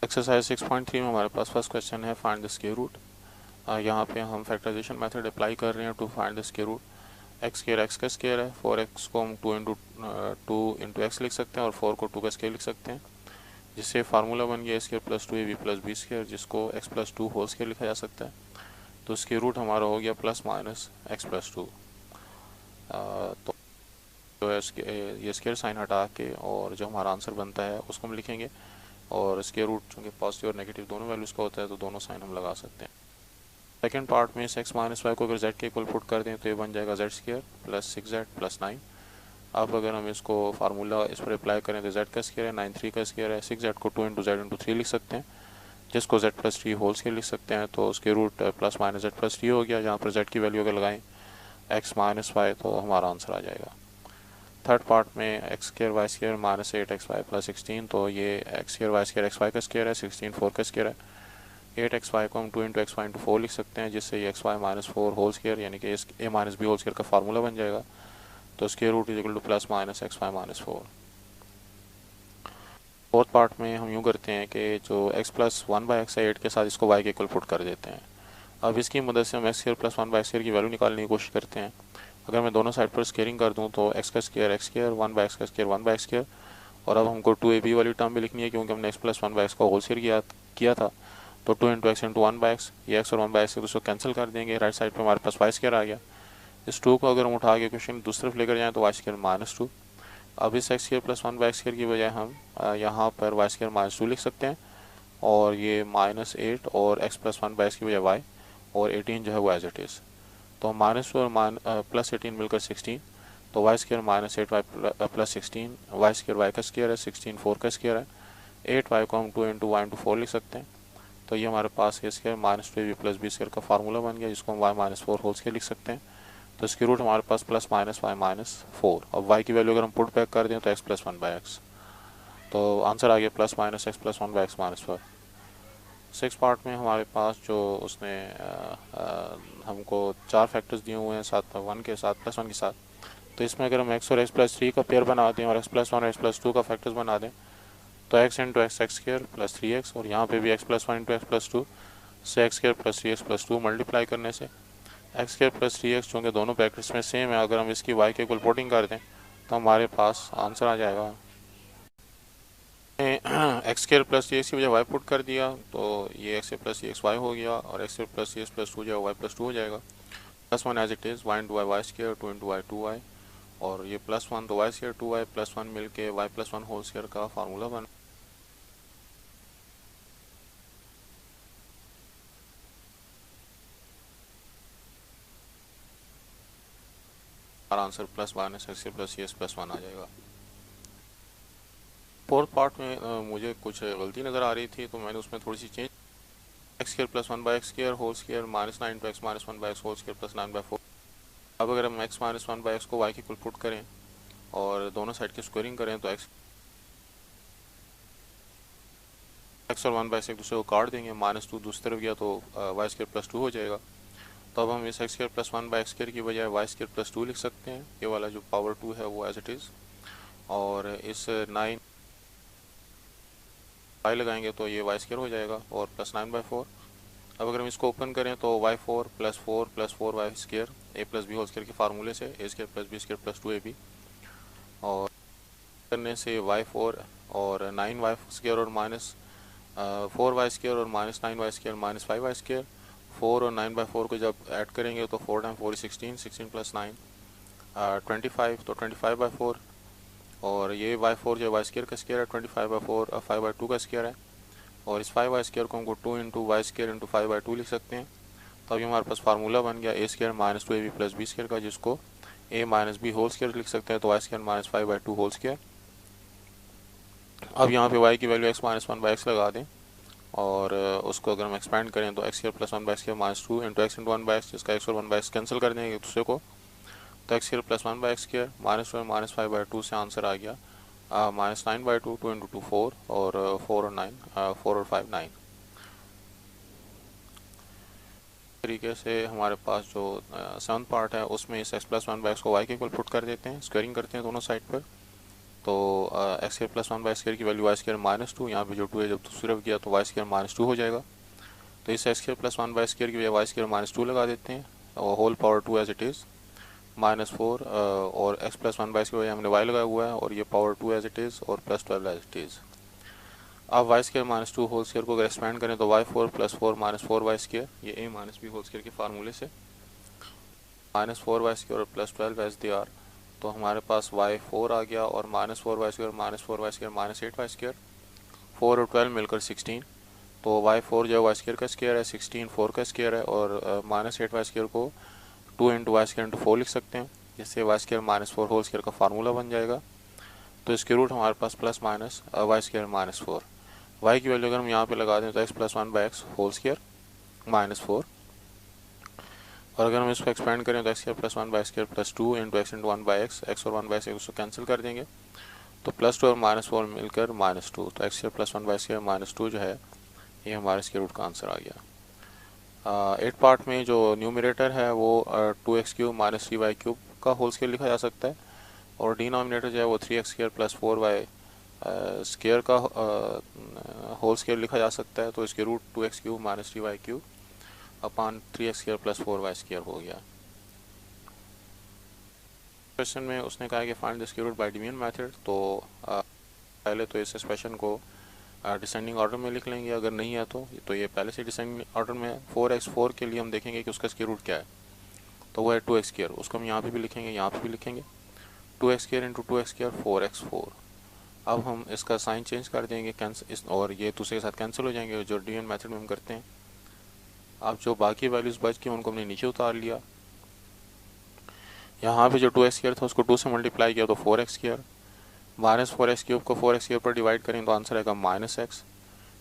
Exercise 6.3 में हमारे पास फर्स्ट क्वेश्चन है फाइंड द स्क्वायर रूट। यहाँ पे हम फैक्टराइजेशन मेथड अप्लाई कर रहे हैं to find the square root. X square X का स्क्वायर है, 4x को हम 2 इंटू एक्स लिख सकते हैं और 4 को 2 का स्क्वायर लिख सकते हैं, जिससे फार्मूला बन गया square plus 2ab plus B square, जिसको x प्लस 2 होल स्क्वायर लिखा जा सकता है। तो स्क्वायर रूट हमारा हो गया प्लस माइनस एक्स प्लस 2। तो ये स्क्वायर साइन हटा के और जो हमारा आंसर बनता है उसको हम लिखेंगे, और स्क्वायर रूट चूँकि पॉजिटिव और नेगेटिव दोनों वैल्यूज़ का होता है तो दोनों साइन हम लगा सकते हैं। सेकेंड पार्ट में इस एक्स माइनस वाई को अगर जेड के इक्वल पुट कर दें तो ये बन जाएगा Z square plus 6z plus 9। अब अगर हम इसको फार्मूला इस पर अप्लाई करें तो जेड का स्क्वायर है, 9 3 का स्क्वायर है, 6z को 2 इंटू जेड इंटू 3 लिख सकते हैं, जिसको z प्लस 3 होल स्क्वायर लिख सकते हैं। तो उसके root plus minus Z plus 3 हो गया, जहाँ पर z की वैल्यू अगर लगाएं एक्स माइनस वाई तो हमारा आंसर आ जाएगा। थर्ड पार्ट में X square Y square minus 8xy plus 16, तो ये X square Y square X Y का स्क्वायर है, 16 4 का स्क्वायर है। 8xy को हम 2 इंटू एक्स वाई इंटू 4 लिख सकते हैं, जिससे ये xy माइनस 4 होल स्क्वायर यानी कि a minus B whole square का फार्मूला बन जाएगा। तो square root is equal to plus minus xy minus 4। Fourth part में हम यूँ करते हैं कि जो x प्लस 1/x है 8 के साथ इसको y के इक्वल पुट कर देते हैं। अब इसकी मदद से हम एक्स स्क्वायर प्लस 1/x की वैल्यू निकालने की कोशिश करते हैं। अगर मैं दोनों साइड पर स्क्वेयरिंग कर दूं तो x का स्क्वायर x स्क्वायर 1/x का स्क्वायर 1/x स्क्वायर, और अब हमको 2ab वाली टर्म भी लिखनी है क्योंकि हमने x प्लस 1/x का होल स्क्वायर किया था। तो 2 इंटू एक्स इंटू 1/x, ये x और 1/x एक दूसरे को कैंसिल कर देंगे, राइट साइड पे हमारे पास y स्क्वायर आ गया। इस 2 को अगर हम उठा के क्वेश्चन दूसरी तरफ लेकर जाएँ तो y स्क्वायर माइनस 2। अब इस x square plus 1/x square की बजाय हम यहाँ पर y स्क्वायर माइनस 2 लिख सकते हैं, और ये माइनस 8 और x प्लस 1/x की बजाय y, और 18 जो है वो एज इट इज़। तो माइनस 2 और प्लस 18 मिलकर 16, तो Y square minus 8 Y plus 16, Y square Y का स्क्वायर है, 16 4 का स्क्वायर है, 8 वाई को हम 2 इंटू वाई इंटू 4 लिख सकते हैं। तो ये हमारे पास ये square minus 2ab plus B square का फार्मूला बन गया, जिसको हम वाई माइनस 4 होल स्क्वायर लिख सकते हैं। तो इसकी रूट हमारे पास प्लस माइनस वाई माइनस 4। अब वाई की वैल्यू अगर हम पुट बैक कर दें तो एक्स प्लस 1/x, तो आंसर आ गया plus minus x plus 1/x minus 4। Six part में हमारे पास जो उसने हमको 4 फैक्टर्स दिए हुए हैं साथ 1 के साथ प्लस 1 के साथ, तो इसमें अगर हम x और x प्लस 3 का पेयर बना दें और x प्लस 1 और x प्लस 2 का फैक्टर्स बना दें तो x into x x square plus 3x, और यहाँ पे भी x plus 1 into x plus 2 से x square plus 3x plus 2 multiply करने से एक्स स्क्र प्लस 3x चूँकि दोनों ब्रैकेट्स में सेम है, अगर हम इसकी y के इक्वल पुटिंग कर दें तो हमारे पास आंसर आ जाएगा। एक्स स्क्र प्लस 3x की वजह वाई पुट कर दिया तो ये एक्स प्लस 3x वाई हो गया, और एक्स प्लस 3x प्लस 2 जो वाई प्लस 2 हो जाएगा। Plus 1 as it is, Y into Y Y square, 2 into Y 2y, और ये प्लस 1 तो वाई स्क्र 2y प्लस 1 मिल के वाई प्लस 1 होल स्क्र का फार्मूला बना। हमारा answer plus minus x plus c s plus 1 आ जाएगा। फोर्थ पार्ट में मुझे कुछ गलती नज़र आ रही थी तो मैंने उसमें थोड़ी सी change, X square plus 1/x square whole square minus 9 into X minus 1/x whole square plus 9/4। अब अगर हम x माइनस 1/x को y के इक्वल पुट करें और दोनों साइड की स्क्वायरिंग करें तो x और 1/x एक दूसरे को काट देंगे, माइनस 2 दूसरी तरफ गया तो वाई स्क्र प्लस 2 हो जाएगा। तो अब हम इस x square plus 1/x square की बजाय वाई स्क्र प्लस 2 लिख सकते हैं, ये वाला जो पावर 2 है वो एज इट इज़, और इस 9 y लगाएंगे तो ये वाई स्क्र हो जाएगा और प्लस 9/4। अब अगर हम इसको ओपन करें तो y4 plus 4 y square a plus b whole square के फार्मूले से a square plus b square plus 2ab, और करने से y4 और 9y स्क्र और माइनस 4y स्क्र और minus 9y square minus 5y square, 4 और 9/4 को जब ऐड करेंगे तो 4 टाइम 4 16, 16 प्लस 9 25, तो 25/4, और ये y4 जो वाई स्क्र का स्क्र है 25/4 5/2 का स्क्र है, और इस 5y स्क्र को हमको 2 इंटू वाई स्क्र इंटू 5/2 लिख सकते हैं। तो अभी हमारे पास फार्मूला बन गया a square minus 2ab plus b square का, जिसको a minus B whole square लिख सकते हैं, तो y square minus 5/2 whole square. अब यहाँ पे y की वैल्यू x माइनस 1/x लगा दें और उसको अगर हम एक्सपेंड करें तो x square plus 1/x square minus 2 into X into 1/x, जिसका x और 1/x कैंसिल कर देंगे एक दूसरे को, तो x square plus 1/x square minus 2 minus 5/2 से आंसर आ गया माइनस 9/2, 2 इंटू 2 4, और 4 और 9 4 और 5 9। तरीके से हमारे पास जो 7th पार्ट है उसमें इस x प्लस 1/x को y के इक्वल पुट कर देते हैं, स्क्वायरिंग करते हैं दोनों साइड पर, तो x square plus 1 by square की वैल्यू वाई स्क्वायर माइनस 2, यहाँ पे जो 2 है जब दूसरी तरफ गया तो वाई स्क्वायर माइनस 2 हो जाएगा। तो इस x square plus 1 by square की वजह वाई स्क्वायर माइनस 2 लगा देते हैं और whole power 2 as it is -4 और एक्स प्लस 1 बाई स्क्वायर हमने वाई लगाया हुआ है और ये पावर 2 एज इट इज़ और प्लस 12 एज इट इज़। अब y square minus 2 whole square को अगर एक्सपेंड करें तो y 4 plus 4 minus 4 y square, ये a minus B whole square के फार्मूले से -4 वाई स्क्वायर और प्लस 12 एज दे आर। तो हमारे पास वाई 4 आ गया और -4 y square -4 y square -8 y square, 4 और 12 मिलकर 16। तो वाई 4 जो वाई स्क्वायर का स्क्वायर है, 16 4 का स्क्वायर है और -8 वाई स्क्वायर को 2 इंटू वाई स्क्वायर इंटू 4 लिख सकते हैं, जिससे वाई स्क्वायर -4 होल स्क्वायर का फार्मूला बन जाएगा। तो इसके रूट हमारे पास plus minus Y square -4, Y की वैल्यू अगर हम यहाँ पे लगा दें तो X plus 1 by X whole square -4, और अगर हम इसको एक्सपेंड करें तो x square plus 1 by square plus 2 into X into 1 by X और 1 बाई एक्स उसको कैंसिल कर देंगे तो +2 और -4 मिलकर -2। तो x square plus 1 by square -2 जो है ये हमारे इसके रूट का आंसर आ गया। 8 पार्ट में जो न्यूमरेटर है वो 2x³ माइनस 3y³ का होल स्क्वायर लिखा जा सकता है और डिनोमिनेटर जो है वो 3x² प्लस 4y स्क्वायर का होल स्क्वायर लिखा जा सकता है। तो इसके root 2x³ minus 3y³ upon 3x² plus 4y square हो गया। क्वेश्चन में उसने कहा कि find the square root by division method. तो पहले तो इस एक्सप्रेशन को डिसेंडिंग ऑर्डर में लिख लेंगे, अगर नहीं है तो ये पहले से डिसेंडिंग ऑर्डर में है। 4x4 के लिए हम देखेंगे कि उसका स्क्वायर रूट क्या है, तो वो है 2x², उसको हम यहाँ पे भी लिखेंगे, यहाँ पे भी लिखेंगे 2x² इंटू 2x² 4x4। अब हम इसका साइन चेंज कर देंगे कैंसिल, और ये दूसरे के साथ कैंसिल हो जाएंगे जो डिवीजन मेथड में हम करते हैं। अब जो बाकी वैल्यूज़ बच गई उनको हमने नीचे उतार लिया। यहाँ पे जो 2x² था उसको 2 से मल्टीप्लाई किया तो 4x², -4x³ को 4x³ पर डिवाइड करें तो आंसर आएगा -x।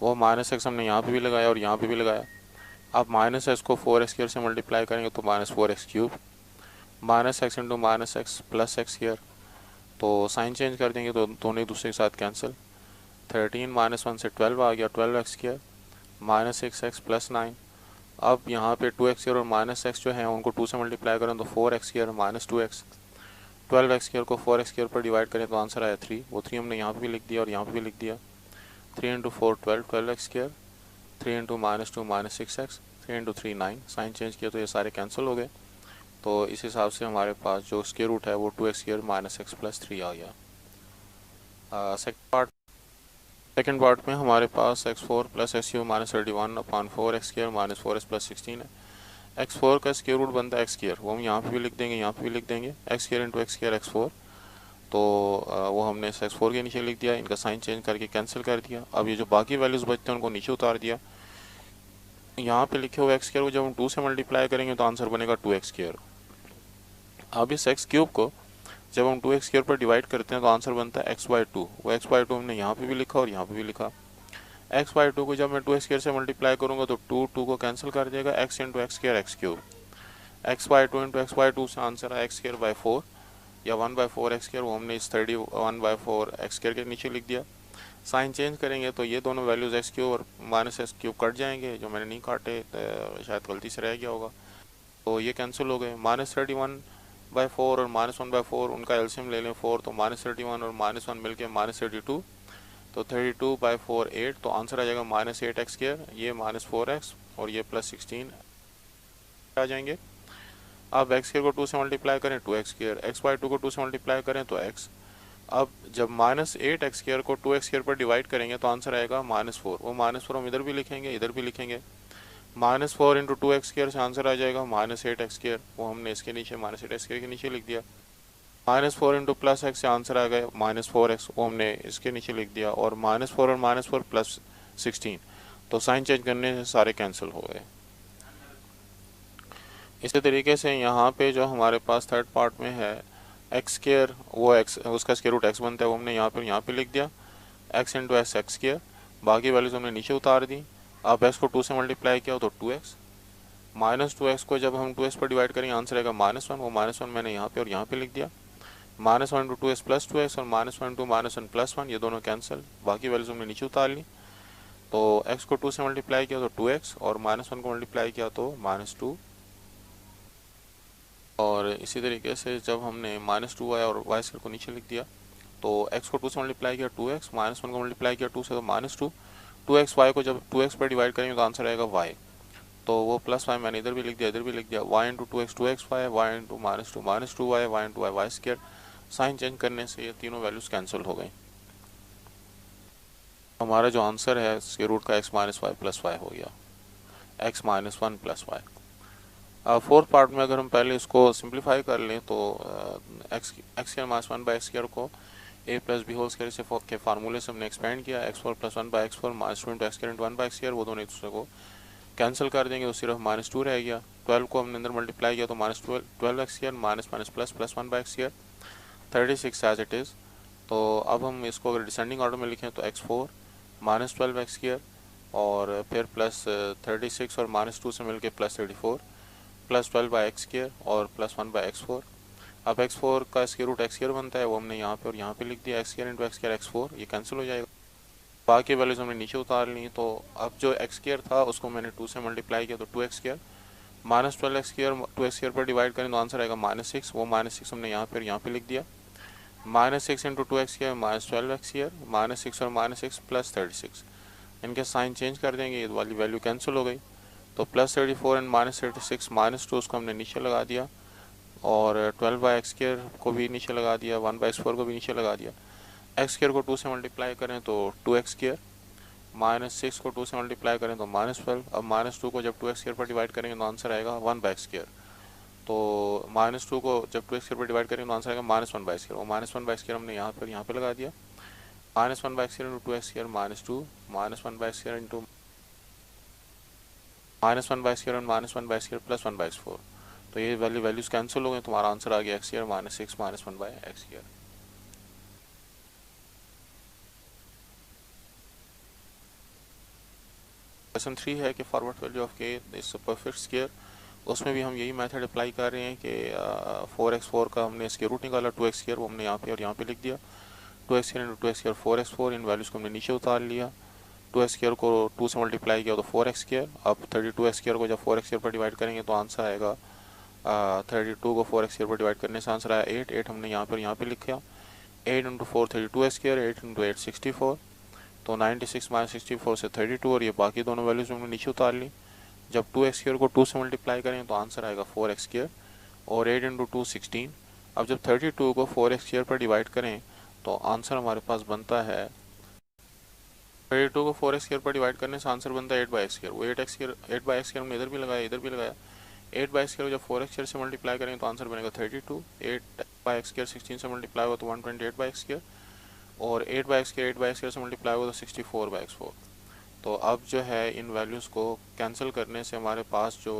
वो -x हमने यहाँ पे भी लगाया और यहाँ पे भी लगाया। अब -x को 4x² से मल्टीप्लाई करेंगे तो -4x³, -x into -x plus x²। तो साइन चेंज कर देंगे तो दोनों एक दूसरे के साथ कैंसिल। 13 -1 से 12 आ गया, 12x² -6x प्लस 9। अब यहाँ पे 2x² और -x जो है उनको 2 से मल्टीप्लाई करें तो 4x² -2x। 12x² को 4x² पर डिवाइड करें तो आंसर आया 3। वो 3 हमने यहाँ पे भी लिख दिया और यहाँ पे भी लिख दिया। 3 into 4 12, 12x², 3 into -2 -6x, 3 into 3 9। Sign change किया तो ये सारे कैंसिल हो गए। तो इस हिसाब से हमारे पास जो स्क्वायर रूट है वो 2x² -x प्लस 3 आ गया। सेकेंड पार्ट में हमारे पास x4 plus x³ -31 upon 4x² -4x plus 16 है। x4 का स्क्वायर रूट बनता है x², वो हम यहाँ पे भी लिख देंगे, यहाँ पे भी लिख देंगे x² इंटू x² x4। तो वो हमने इस x4 के नीचे लिख दिया, इनका साइन चेंज करके कैंसिल कर दिया। अब ये जो बाकी वैल्यूज़ बचते हैं उनको नीचे उतार दिया। यहाँ पे लिखे हुए x² को जब हम 2 से मल्टीप्लाई करेंगे तो आंसर बनेगा 2x²। अब इस x³ को जब हम 2x² पर डिवाइड करते हैं तो आंसर बनता है x/2। वो x/2 हमने यहाँ पे भी लिखा और यहाँ पे भी लिखा। x/2 को जब मैं 2x² से मल्टीप्लाई करूँगा तो 2 को कैंसिल कर देगा, x into x² x³। x/2 into x/2 से आंसर है x²/4 या 1/4 x²। वो हमने इस 31/4 x² के नीचे लिख दिया। साइन चेंज करेंगे तो ये दोनों वैल्यूज़ x³ और -x³ कट जाएंगे, जो मैंने नहीं काटे शायद गलती से रह गया होगा, तो ये कैंसिल हो गए। -31/4 और -1/4 उनका एलसीएम ले लें 4, तो -31 और -1 मिलके -32, तो 32/4 8। तो आंसर आ जाएगा -8x², ये -4x और ये +16 आ जाएंगे। अब x² को 2 से मल्टीप्लाई करें 2x², x/2 को 2 से मल्टीप्लाई करें तो x। अब जब -8x² को 2x² पर डिवाइड करेंगे तो आंसर आएगा -4। वो -4 हम इधर भी लिखेंगे, इधर भी लिखेंगे। -4 इंटू 2x² से आंसर आ जाएगा -8x²। वो हमने इसके नीचे -8x² के नीचे लिख दिया। -4 इंटू प्लस x से आंसर आ गया -4x, वो हमने इसके नीचे लिख दिया। और -4 और -4 प्लस 16, तो साइन चेंज करने से सारे कैंसिल हो गए। इसी तरीके से यहाँ पे जो हमारे पास थर्ड पार्ट में है x², वो x उसका स्क्वायर रूट x बनता है, वो हमने यहाँ पे लिख दिया x इंटू x²। बाकी वैल्यूज हमने नीचे उतार दी। अब x को 2 से मल्टीप्लाई किया तो 2x, -2x को जब हम 2x पर डिवाइड करेंगे आंसर आएगा -1। वो -1 मैंने यहाँ पे और यहाँ पे लिख दिया। -1 इंटू 2x प्लस 2x और -1 इंटू -1 प्लस 1, ये दोनों कैंसिल। बाकी वैल्यूज हमने नीचे उतार ली। तो x को 2 से मल्टीप्लाई किया तो 2x और -1 को मल्टीप्लाई किया तो -2। और इसी तरीके से जब हमने -2 आया और y² को नीचे लिख दिया तो x को 2 से मल्टीप्लाई किया 2x, -1 को मल्टीप्लाई किया 2 से तो -2, 2x y को जब 2x पर डिवाइड करेंगे तो आंसर आएगा y। तो वो प्लस y मैंने इधर भी लिख दिया, इधर भी लिख दिया, y into 2x 2xy, y into -2 y into y square. Sign change करने से ये तीनों वैल्यूज कैंसिल हो गई। हमारा जो आंसर है स्क्वायर रूट का x minus y plus y हो गया, x minus 1 plus y. Fourth part में अगर हम पहले इसको सिंप्लीफाई कर लें तो x square minus 1 by x square को a plus b whole square से के फार्मूले से हमने एक्सपेंड किया, x4 plus 1 by x4 minus 2 into x square into 1 by x square, वो दोनों एक दूसरे को कैंसिल कर देंगे तो सिर्फ -2 रह गया। 12 को हमने अंदर मल्टीप्लाई किया तो -12 x square minus minus plus plus 1 by x square, 36 as it is. तो अब हम इसको अगर डिसेंडिंग ऑर्डर में लिखें तो x4 माइनस 12 एक्स स्क्वायर और फिर प्लस 36 और -2 से मिलके plus 34 plus 12 by x square और प्लस 1 बाई x4। अब x4 का स्क्वायर रूट एक्स स्क्वायर बनता है, वो हमने यहाँ पे और यहाँ पे लिख दिया, x square into x square x4, ये कैंसिल हो जाएगा। बाकी वैल्यूज हमने नीचे उतार ली। तो अब जो एक्स स्क्वायर था उसको मैंने 2 से मल्टीप्लाई किया तो 2x square, -12 x square 2x square पर डिवाइड करें तो आंसर आएगा -6, वो -6 हमने यहाँ पे लिख दिया, -6 into 2x square -12 x square, -6 और -6 प्लस 36, इनके साइन चेंज कर देंगे, ये वाली वैल्यू कैंसिल हो गई। तो प्लस 34 एंड -36 -2 उसको हमने नीचे लगा दिया और 12 बाई एक्स स्क्वायर को भी नीचे लगा दिया, 1 बाई x4 को भी नीचे लगा दिया। एक्स स्क्वायर को 2 से मल्टीप्लाई करें तो 2x स्क्वायर, -6 को 2 से मल्टीप्लाई करें तो -12, अब -2 को जब 2x स्क्वायर पर डिवाइड करेंगे तो आंसर आएगा 1 बाई एक्स स्क्वायर। तो -2 को जब 2x स्क्वायर पर डिवाइड करेंगे तो आंसर आएगा -1 बाई स्क्वायर, वो -1 बाई स्क्वायर हमने यहाँ पे लगा दिया, -1 by square into 2x square -2, -1 by square into -1 by square और -1 बाई स्क्वायर प्लस 1 बाई 4। तो ये वैल्यूज कैंसिल हो गए, तुम्हारा आंसर आ गया x square -6 -1 by x square. Question 3 है कि फॉरवर्ड वैल्यू ऑफ के इज परफेक्ट स्क्वायर। उसमें भी हम यही मेथड अप्लाई कर रहे हैं कि 4x4 का हमने स्क्वायर रूट निकाला, 2x स्क्वायर वो हमने यहाँ पे और यहाँ पे लिख दिया, 2x square into 2x square 4x4, इन वैल्यूज़ को हमने नीचे उतार लिया, 2x स्क्वायर को 2 से मल्टीप्लाई किया तो 4x स्क्वायर, अब 32x स्क्वायर को जब 4x स्क्वायर पर डिवाइड करेंगे तो आंसर आएगा 32 को 4x स्क्वायर पर डिवाइड करने से आंसर आया 8 हमने यहाँ पे लिखा, 8 इंटू 4 32x स्क्वायर, 8 इंटू 8 64, तो 96 माइनस 64 से 32 और ये बाकी दोनों वैल्यूज हमने नीचे उतार ली। जब 2x स्क्वायर को 2 से मल्टीप्लाई करें तो आंसर आएगा 4x स्क्वायर और 8 इंटू 2 16। अब जब 32 को 4x स्क्वायर पर डिवाइड करें तो आंसर हमारे पास बनता है, 32 को 4x स्क्वायर पर डिवाइड करने से आंसर बनता है 8 बाई एक्स स्क्वायर, वो 8 बाई एक्स स्क्वायर हमने इधर भी लगाया, 8 बाई स्क्वायर जब 4x स्क्वायर से मल्टीप्लाई करें तो आंसर बनेगा 32, 8 बाई एक्स स्क्वायर 16 से मल्टीप्लाई हुआ तो 128 बाई एक्स स्क्वायर और 8 बाई एक्स स्क्वायर से मल्टीप्लाई हुआ तो 64 बाई x4। तो अब जो है इन वैल्यूज़ को कैंसिल करने से हमारे पास जो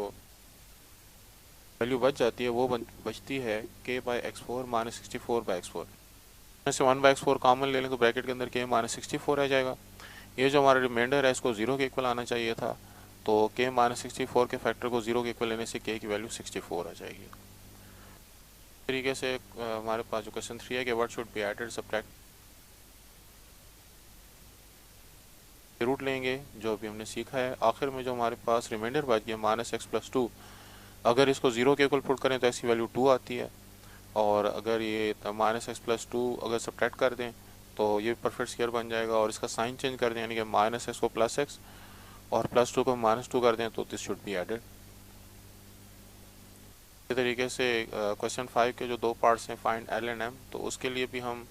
वैल्यू बच जाती है वो बचती है k by x4 minus 64 by x4। जैसे 1 बाई x4 कॉमन ले लें तो ब्रैकेट के अंदर k माइनस 64 आ जाएगा। ये जो हमारा रिमाइंडर है इसको 0 के इक्वल आना चाहिए था, तो k माइनस 64 के फैक्टर को 0 के इक्वल लेने से k की वैल्यू 64 आ जाएगी। इस तरीके से हमारे पास जो क्वेश्चन 3 है कि what should be added subtract root लेंगे, जो अभी हमने सीखा है। आखिर में जो हमारे पास रिमाइंडर बच गया -x प्लस 2, अगर इसको 0 के इक्वल पुट करें तो ऐसी वैल्यू 2 आती है, और अगर ये -x प्लस 2 अगर सब्ट्रैक्ट कर दें तो ये परफेक्ट स्क्वायर बन जाएगा, और इसका साइन चेंज कर दें यानी कि -x को प्लस x और +2 को -2 कर दें तो दिस शुड बी एडेड। इस तरीके से क्वेश्चन 5 के जो दो पार्ट्स हैं फाइंड L एंड M, तो उसके लिए भी हम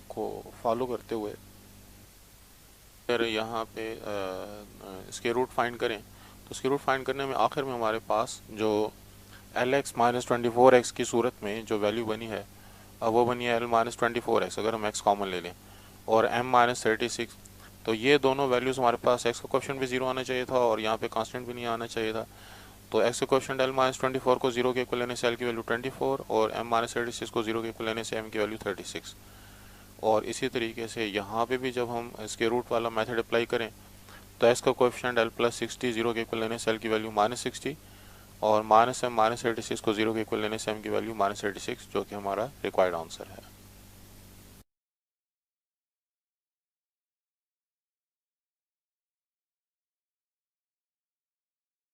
को फॉलो करते हुए अगर यहाँ पे स्क्वायर रूट फाइंड करें तो स्क्वायर रूट फाइंड करने में आखिर में हमारे पास जो Lx माइनस 24x की सूरत में जो वैल्यू बनी है वो बनी है L माइनस 24x, अगर हम x कॉमन ले लें, और M माइनस 36, तो ये दोनों वैल्यूज़ हमारे पास x का क्वेश्चन भी 0 आना चाहिए था और यहाँ पे कांस्टेंट भी नहीं आना चाहिए था। तो x का क्वेश्चन L माइनस 24 को 0 के इक्वल लेने से L की वैल्यू 24 और M माइनस 36 को 0 के इक्वल लेने से M की वैल्यू 36। और इसी तरीके से यहाँ पे भी जब हम स्क्वायर रूट वाला मेथड अप्लाई करें तो x का कोएफिशिएंट L प्लस 60 0 के इक्वल लेने से L की वैल्यू -60 और -M माइनस 86 को 0 के इक्वल लेने से M की वैल्यू -86, जो कि हमारा रिक्वायर्ड आंसर है।